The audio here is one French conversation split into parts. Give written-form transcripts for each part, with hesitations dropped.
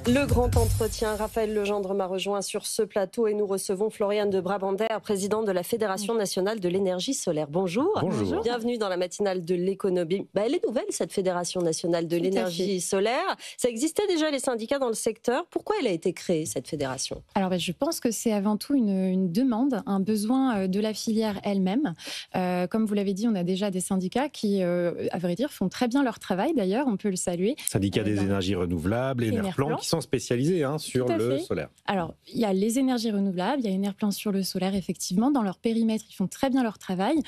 Le grand entretien, Raphaël Legendre m'a rejoint sur ce plateau et nous recevons Floriane de Brabander, présidente de la Fédération nationale de l'énergie solaire. Bonjour. Bonjour. Bienvenue dans la matinale de l'économie. Elle est nouvelle, cette Fédération nationale de l'énergie solaire. Ça existait déjà, les syndicats dans le secteur. Pourquoi elle a été créée, cette fédération? Alors, je pense que c'est avant tout une demande, un besoin de la filière elle-même. Comme vous l'avez dit, on a déjà des syndicats qui, à vrai dire, font très bien leur travail. D'ailleurs, on peut le saluer. Syndicat des énergies renouvelables et Enerplan qui sont spécialisés sur le solaire. Alors, il y a les énergies renouvelables, il y a Enerplan sur le solaire, effectivement. Dans leur périmètre, ils font très bien leur travail.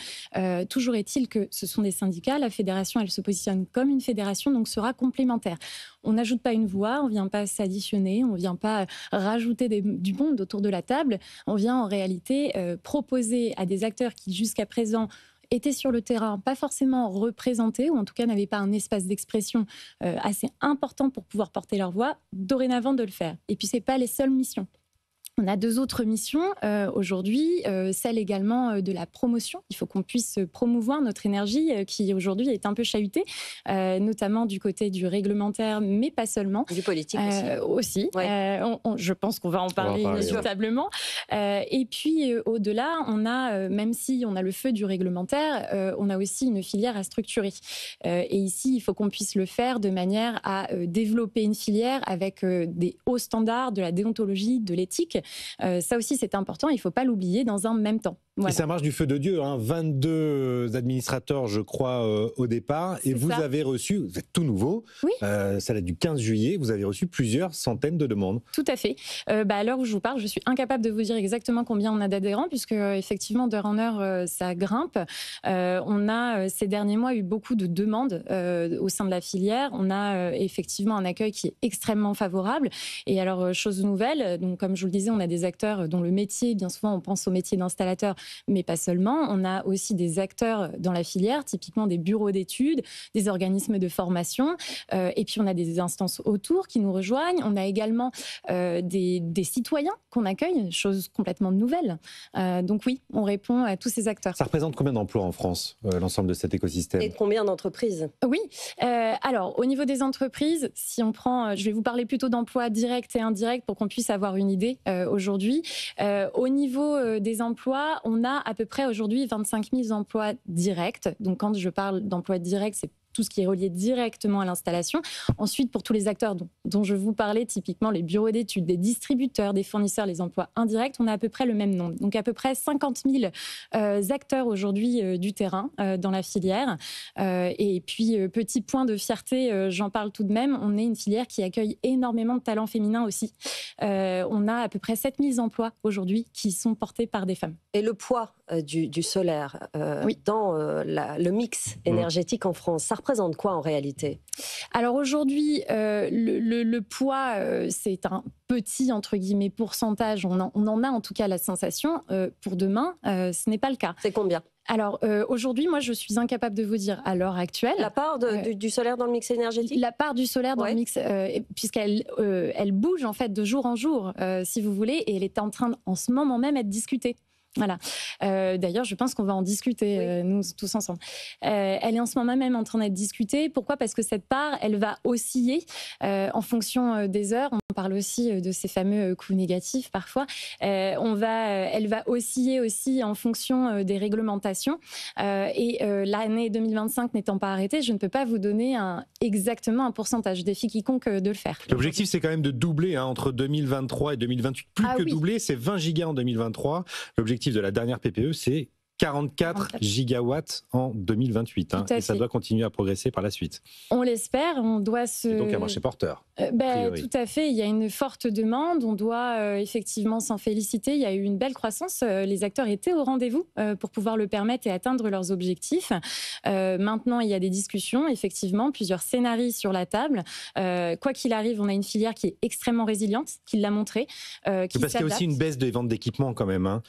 Toujours est-il que ce sont des syndicats. La fédération, elle se positionne comme une fédération, donc sera complémentaire. On n'ajoute pas une voix, on ne vient pas s'additionner, on ne vient pas rajouter du monde autour de la table. On vient en réalité proposer à des acteurs qui, jusqu'à présent, étaient sur le terrain, pas forcément représentés, ou en tout cas n'avaient pas un espace d'expression assez important pour pouvoir porter leur voix, dorénavant de le faire. Et puis, ce n'est pas les seules missions. On a deux autres missions aujourd'hui, celle également de la promotion. Il faut qu'on puisse promouvoir notre énergie qui aujourd'hui est un peu chahutée, notamment du côté du réglementaire, mais pas seulement. Du politique aussi. Ouais. Je pense qu'on va en parler inévitablement. Et puis au-delà, on a, même si on a le feu du réglementaire, on a aussi une filière à structurer. Et ici, il faut qu'on puisse le faire de manière à développer une filière avec des hauts standards, de la déontologie, de l'éthique. Ça aussi, c'est important, il ne faut pas l'oublier dans un même temps. Voilà. Et ça marche du feu de Dieu, 22 administrateurs, je crois, au départ. Et vous avez reçu, vous êtes tout nouveau, oui. Ça date du 15 juillet, vous avez reçu plusieurs centaines de demandes. Tout à fait. À l'heure où je vous parle, je suis incapable de vous dire exactement combien on a d'adhérents, puisque effectivement, d'heure en heure, ça grimpe. On a, ces derniers mois, eu beaucoup de demandes au sein de la filière. On a effectivement un accueil qui est extrêmement favorable. Et alors, chose nouvelle, donc, comme je vous le disais, on a des acteurs dont le métier, bien souvent, on pense au métier d'installateur, mais pas seulement. On a aussi des acteurs dans la filière, typiquement des bureaux d'études, des organismes de formation, et puis on a des instances autour qui nous rejoignent. On a également des citoyens qu'on accueille, chose complètement nouvelle. Donc oui, on répond à tous ces acteurs. Ça représente combien d'emplois en France, l'ensemble de cet écosystème? Et combien d'entreprises? Oui, alors au niveau des entreprises, si on prend, je vais vous parler plutôt d'emplois directs et indirects pour qu'on puisse avoir une idée aujourd'hui. Au niveau des emplois, on a à peu près aujourd'hui 25 000 emplois directs. Donc quand je parle d'emplois directs, c'est tout ce qui est relié directement à l'installation. Ensuite, pour tous les acteurs dont je vous parlais, typiquement les bureaux d'études, des distributeurs, des fournisseurs, les emplois indirects, on a à peu près le même nombre. Donc à peu près 50 000 acteurs aujourd'hui du terrain dans la filière. Et puis, petit point de fierté, j'en parle tout de même, on est une filière qui accueille énormément de talents féminins aussi. On a à peu près 7 000 emplois aujourd'hui qui sont portés par des femmes. Et le poids du solaire dans le mix énergétique en France, ça représente quoi en réalité? Alors aujourd'hui, le poids, c'est un petit, entre guillemets, pourcentage. On en a en tout cas la sensation. Pour demain, ce n'est pas le cas. C'est combien? Alors aujourd'hui, moi je suis incapable de vous dire à l'heure actuelle. La part du solaire dans le mix énergétique? La part du solaire dans le mix, puisqu'elle elle bouge en fait de jour en jour, si vous voulez, et elle est en train en ce moment même d'être discutée. Voilà. D'ailleurs, je pense qu'on va en discuter, nous tous ensemble. Elle est en ce moment même en train d'être discutée. Pourquoi? Parce que cette part, elle va osciller en fonction des heures. On parle aussi de ces fameux coûts négatifs parfois. Elle va osciller aussi en fonction des réglementations. Et l'année 2025 n'étant pas arrêtée, je ne peux pas vous donner exactement un pourcentage. Je défie quiconque de le faire. L'objectif, c'est quand même de doubler entre 2023 et 2028. Plus que doubler, c'est 20 gigas en 2023. L'objectif de la dernière PPE, c'est 44 gigawatts en 2028. Et ça doit continuer à progresser par la suite. On l'espère, on doit se... Et donc un marché porteur. Tout à fait, il y a une forte demande, on doit effectivement s'en féliciter. Il y a eu une belle croissance, les acteurs étaient au rendez-vous pour pouvoir le permettre et atteindre leurs objectifs. Maintenant, il y a des discussions, effectivement, plusieurs scénarios sur la table. Quoi qu'il arrive, on a une filière qui est extrêmement résiliente, qui l'a montré. Parce qu'il y a aussi une baisse des ventes d'équipements quand même,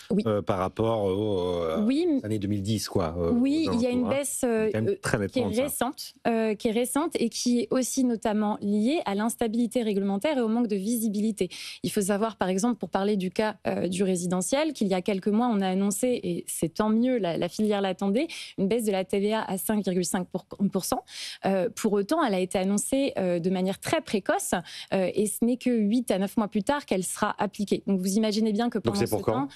par rapport au... Oui, années 2010, quoi. Oui, il y a une baisse qui est récente et qui est aussi notamment liée à l'instabilité réglementaire et au manque de visibilité. Il faut savoir, par exemple, pour parler du cas du résidentiel, qu'il y a quelques mois, on a annoncé, et c'est tant mieux, la filière l'attendait, une baisse de la TVA à 5,5%. Pour autant, elle a été annoncée de manière très précoce et ce n'est que 8 à 9 mois plus tard qu'elle sera appliquée. Donc vous imaginez bien que pendant ce temps...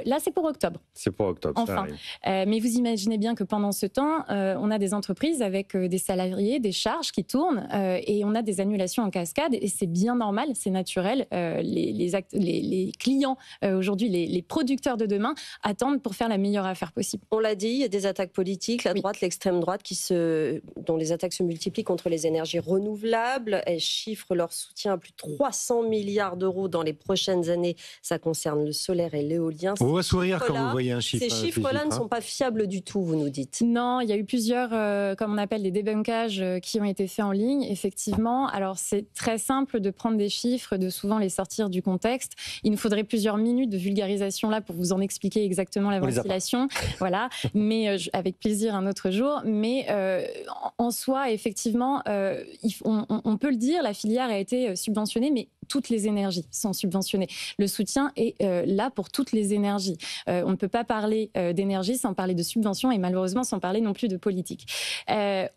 là, c'est pour octobre. C'est pour octobre, enfin. Mais vous imaginez bien que pendant ce temps, on a des entreprises avec des salariés, des charges qui tournent et on a des annulations en cascade et c'est bien normal, c'est naturel. Les clients aujourd'hui, les producteurs de demain attendent pour faire la meilleure affaire possible. On l'a dit, il y a des attaques politiques, la droite, l'extrême droite, dont les attaques se multiplient contre les énergies renouvelables. Elles chiffrent leur soutien à plus de 300 milliards d'euros dans les prochaines années. Ça concerne le solaire et l'éolien. On va sourire quand vous voyez un chiffre. Ces chiffres-là ne sont pas fiables du tout, vous nous dites. Non, il y a eu plusieurs, comme on appelle des débunkages qui ont été faits en ligne, effectivement. Alors c'est très simple de prendre des chiffres, de souvent les sortir du contexte. Il nous faudrait plusieurs minutes de vulgarisation là pour vous en expliquer exactement la ventilation. Voilà, mais avec plaisir un autre jour. Mais en soi, effectivement, on peut le dire, la filière a été subventionnée, mais toutes les énergies sont subventionnées. Le soutien est là pour toutes les énergies. On ne peut pas parler d'énergie sans parler de subvention et malheureusement sans parler non plus de politique.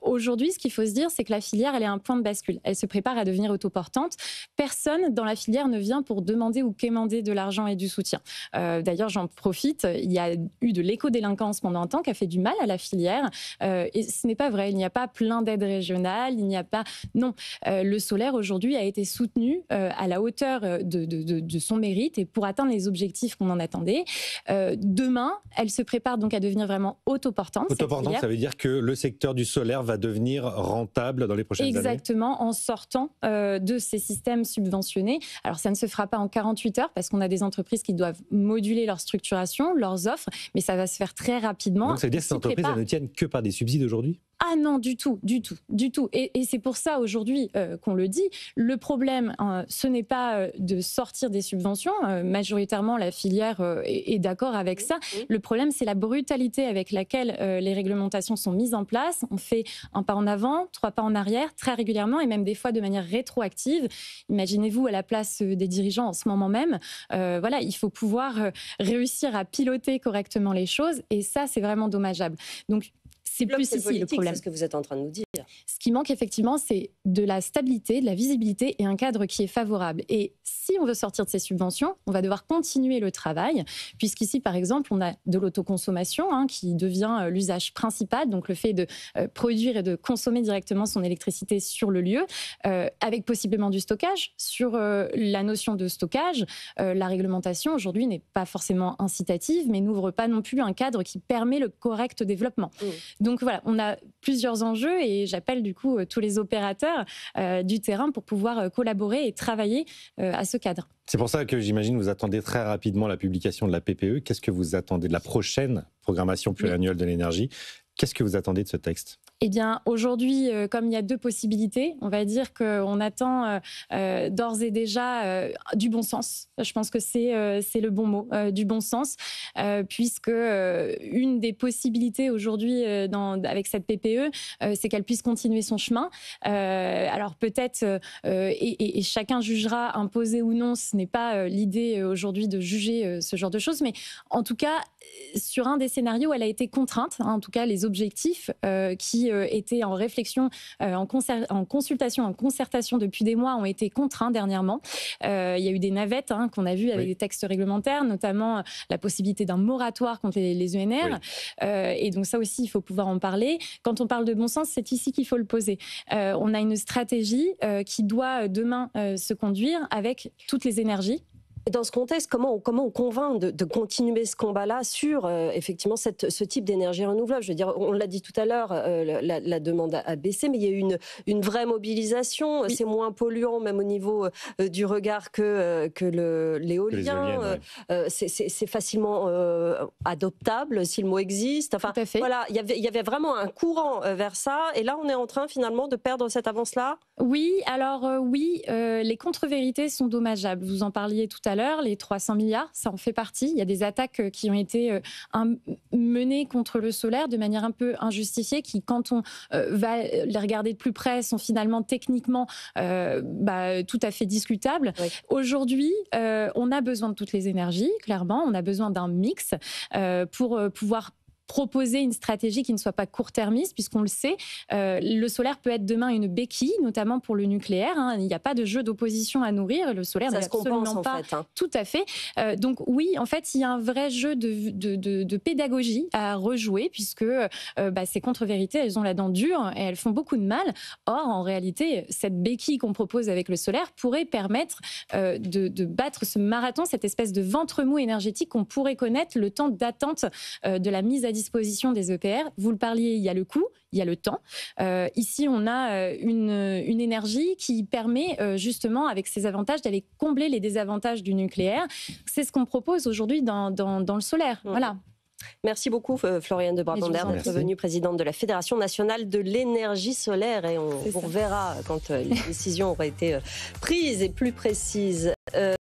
Aujourd'hui, ce qu'il faut se dire, c'est que la filière, elle est à un point de bascule. Elle se prépare à devenir autoportante. Personne dans la filière ne vient pour demander ou quémander de l'argent et du soutien. D'ailleurs, j'en profite, il y a eu de l'éco-délinquance pendant un temps qui a fait du mal à la filière. Et ce n'est pas vrai, il n'y a pas plein d'aides régionales, il n'y a pas... Non, le solaire aujourd'hui a été soutenu à la hauteur de son mérite et pour atteindre les objectifs qu'on en attendait. Demain, elle se prépare donc à devenir vraiment autoportante. Autoportante, ça veut dire que le secteur du solaire va devenir rentable dans les prochaines années. Exactement, en sortant de ces systèmes subventionnés. Alors ça ne se fera pas en 48 heures parce qu'on a des entreprises qui doivent moduler leur structuration, leurs offres, mais ça va se faire très rapidement. Donc ça veut dire que ces entreprises elles ne tiennent que par des subsides aujourd'hui ? Ah non, du tout. Et c'est pour ça aujourd'hui qu'on le dit. Le problème, ce n'est pas de sortir des subventions. Majoritairement, la filière est d'accord avec ça. Le problème, c'est la brutalité avec laquelle les réglementations sont mises en place. On fait un pas en avant, 3 pas en arrière, très régulièrement, et même des fois de manière rétroactive. Imaginez-vous à la place des dirigeants en ce moment même. Voilà, il faut pouvoir réussir à piloter correctement les choses, et ça, c'est vraiment dommageable. Donc, c'est plus ici le problème. C'est ce que vous êtes en train de nous dire. Ce qui manque effectivement, c'est de la stabilité, de la visibilité et un cadre qui est favorable. Et si on veut sortir de ces subventions, on va devoir continuer le travail, puisqu'ici, par exemple, on a de l'autoconsommation qui devient l'usage principal, donc le fait de produire et de consommer directement son électricité sur le lieu, avec possiblement du stockage. Sur la notion de stockage, la réglementation aujourd'hui n'est pas forcément incitative, mais n'ouvre pas non plus un cadre qui permet le correct développement. Donc voilà, on a plusieurs enjeux et j'appelle du coup tous les opérateurs du terrain pour pouvoir collaborer et travailler à ce cadre. C'est pour ça que j'imagine vous attendez très rapidement la publication de la PPE. Qu'est-ce que vous attendez de la prochaine programmation pluriannuelle de l'énergie ? Qu'est-ce que vous attendez de ce texte ? Eh bien, aujourd'hui, comme il y a 2 possibilités, on va dire qu'on attend d'ores et déjà du bon sens. Je pense que c'est le bon mot, du bon sens, puisque une des possibilités aujourd'hui avec cette PPE, c'est qu'elle puisse continuer son chemin. Alors peut-être, et chacun jugera imposer ou non, ce n'est pas l'idée aujourd'hui de juger ce genre de choses, mais en tout cas, sur un des scénarios, elle a été contrainte, en tout cas les objectifs qui étaient en réflexion, en consultation, en concertation depuis des mois ont été contraints dernièrement. Il y a eu des navettes qu'on a vues avec des textes réglementaires, notamment la possibilité d'un moratoire contre les ENR. Et donc ça aussi, il faut pouvoir en parler. Quand on parle de bon sens, c'est ici qu'il faut le poser. On a une stratégie qui doit demain se conduire avec toutes les énergies. Dans ce contexte, comment on convainc de continuer ce combat-là sur effectivement ce type d'énergie renouvelable ? Je veux dire, on l'a dit tout à l'heure, la demande a baissé, mais il y a eu une vraie mobilisation. Oui. C'est moins polluant, même au niveau du regard que l'éolien. C'est facilement adoptable, si le mot existe. Enfin, tout à fait. Voilà, il y avait vraiment un courant vers ça, et là, on est en train finalement de perdre cette avance-là. Oui, alors les contre-vérités sont dommageables. Vous en parliez tout à à l'heure, les 300 milliards, ça en fait partie. Il y a des attaques qui ont été menées contre le solaire de manière un peu injustifiée, qui, quand on va les regarder de plus près, sont finalement techniquement tout à fait discutables. Oui. Aujourd'hui, on a besoin de toutes les énergies, clairement. On a besoin d'un mix pour pouvoir proposer une stratégie qui ne soit pas court-termiste, puisqu'on le sait, le solaire peut être demain une béquille, notamment pour le nucléaire. Hein. Il n'y a pas de jeu d'opposition à nourrir. Le solaire n'est absolument pas... Tout à fait. Donc oui, en fait, il y a un vrai jeu de pédagogie à rejouer, puisque ces contre-vérités, elles ont la dent dure et elles font beaucoup de mal. Or, en réalité, cette béquille qu'on propose avec le solaire pourrait permettre de battre ce marathon, cette espèce de ventre mou énergétique qu'on pourrait connaître, le temps d'attente de la mise à disposition des EPR. Vous le parliez, il y a le coût, il y a le temps. Ici, on a une énergie qui permet justement, avec ses avantages, d'aller combler les désavantages du nucléaire. C'est ce qu'on propose aujourd'hui dans le solaire. Voilà. Merci beaucoup Floriane de Brabander d'être venue présidente de la Fédération nationale de l'énergie solaire, et on vous reverra quand les décisions auront été prises et plus précises.